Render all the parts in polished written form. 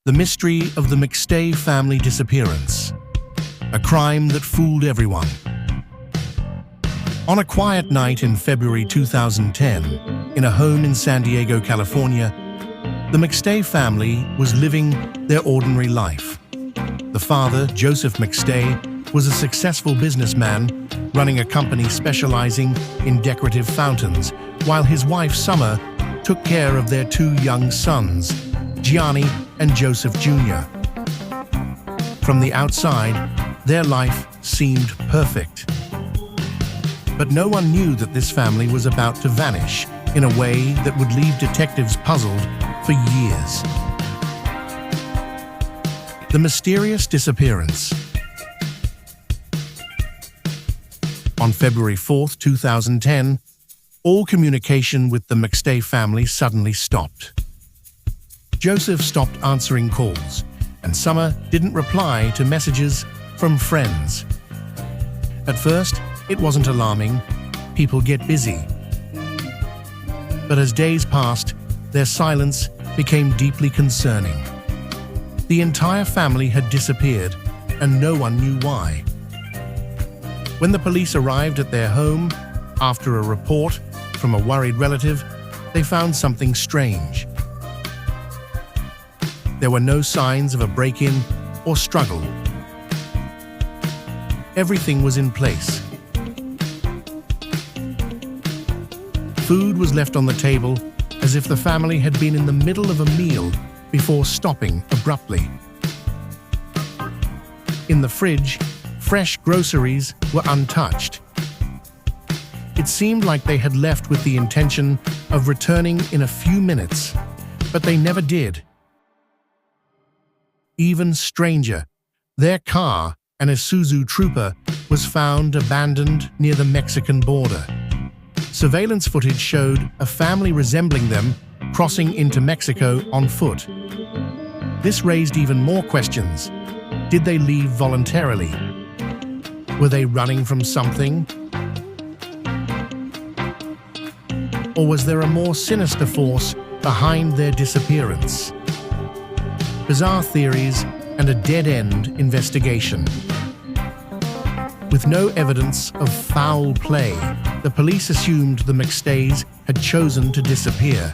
The mystery of the McStay family disappearance. A crime that fooled everyone. On a quiet night in February 2010, in a home in San Diego, California, the McStay family was living their ordinary life. The father, Joseph McStay, was a successful businessman running a company specializing in decorative fountains, while his wife, Summer, took care of their two young sons, Gianni and Joseph Jr. From the outside, their life seemed perfect. But no one knew that this family was about to vanish in a way that would leave detectives puzzled for years. The mysterious disappearance. On February 4, 2010, all communication with the McStay family suddenly stopped. Joseph stopped answering calls, and Summer didn't reply to messages from friends. At first, it wasn't alarming. People get busy. But as days passed, their silence became deeply concerning. The entire family had disappeared, and no one knew why. When the police arrived at their home, after a report from a worried relative, they found something strange. There were no signs of a break-in or struggle. Everything was in place. Food was left on the table as if the family had been in the middle of a meal before stopping abruptly. In the fridge, fresh groceries were untouched. It seemed like they had left with the intention of returning in a few minutes, but they never did. Even stranger, their car, an Isuzu Trooper, was found abandoned near the Mexican border. Surveillance footage showed a family resembling them crossing into Mexico on foot. This raised even more questions. Did they leave voluntarily? Were they running from something? Or was there a more sinister force behind their disappearance? Bizarre theories and a dead-end investigation. With no evidence of foul play, the police assumed the McStays had chosen to disappear.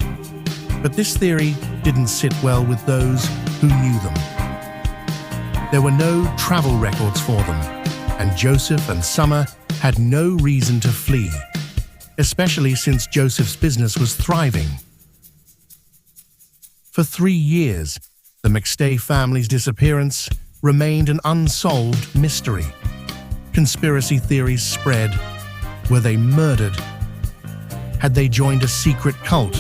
But this theory didn't sit well with those who knew them. There were no travel records for them, and Joseph and Summer had no reason to flee, especially since Joseph's business was thriving. For 3 years, the McStay family's disappearance remained an unsolved mystery. Conspiracy theories spread. Were they murdered? Had they joined a secret cult?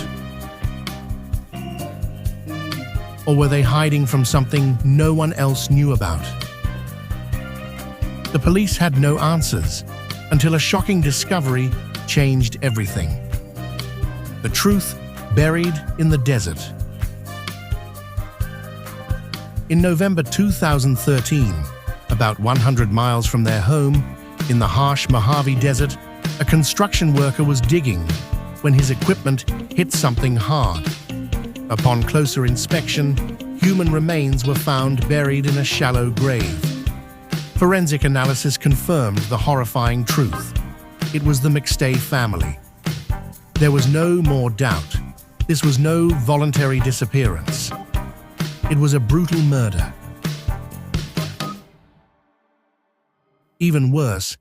Or were they hiding from something no one else knew about? The police had no answers until a shocking discovery changed everything. The truth buried in the desert. In November 2013, about 100 miles from their home, in the harsh Mojave Desert, a construction worker was digging when his equipment hit something hard. Upon closer inspection, human remains were found buried in a shallow grave. Forensic analysis confirmed the horrifying truth. It was the McStay family. There was no more doubt. This was no voluntary disappearance. It was a brutal murder. Even worse,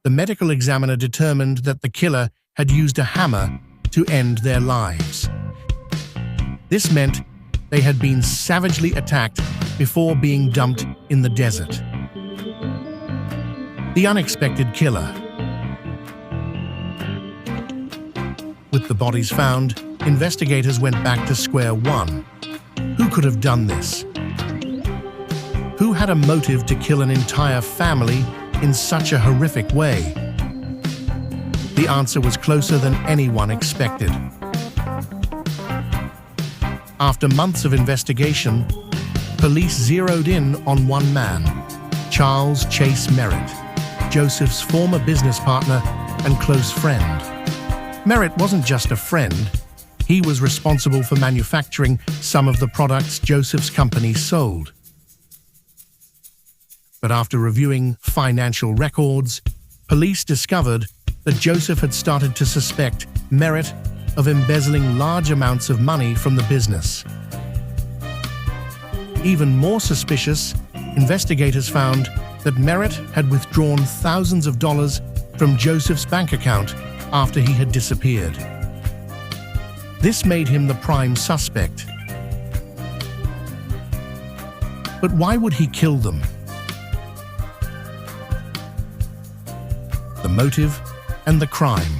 the medical examiner determined that the killer had used a hammer to end their lives. This meant they had been savagely attacked before being dumped in the desert. The unexpected killer. With the bodies found, investigators went back to square one. Who could have done this? Who had a motive to kill an entire family in such a horrific way? The answer was closer than anyone expected. After months of investigation, police zeroed in on one man, Charles Chase Merritt, Joseph's former business partner and close friend. Merritt wasn't just a friend, He was responsible for manufacturing some of the products Joseph's company sold. But after reviewing financial records, police discovered that Joseph had started to suspect Merritt of embezzling large amounts of money from the business. Even more suspicious, investigators found that Merritt had withdrawn thousands of dollars from Joseph's bank account after he had disappeared. This made him the prime suspect. But why would he kill them? The motive and the crime.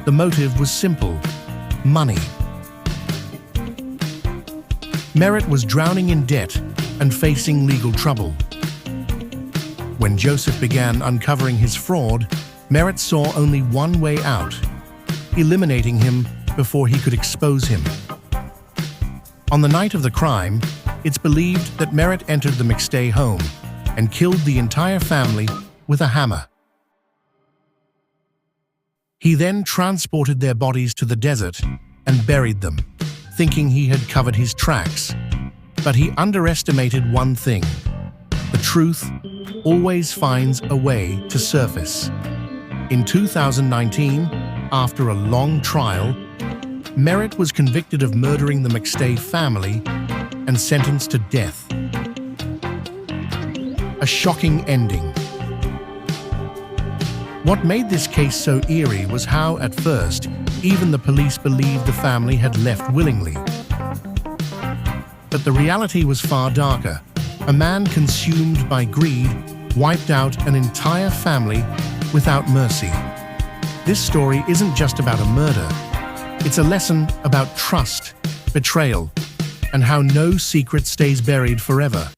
The motive was simple: money. Merritt was drowning in debt and facing legal trouble. When Joseph began uncovering his fraud, Merritt saw only one way out: eliminating him before he could expose him. On the night of the crime, it's believed that Merritt entered the McStay home and killed the entire family with a hammer. He then transported their bodies to the desert and buried them, thinking he had covered his tracks. But he underestimated one thing: the truth always finds a way to surface. In 2019, after a long trial, Merritt was convicted of murdering the McStay family and sentenced to death. A shocking ending. What made this case so eerie was how, at first, even the police believed the family had left willingly. But the reality was far darker. A man consumed by greed wiped out an entire family without mercy. This story isn't just about a murder. It's a lesson about trust, betrayal, and how no secret stays buried forever.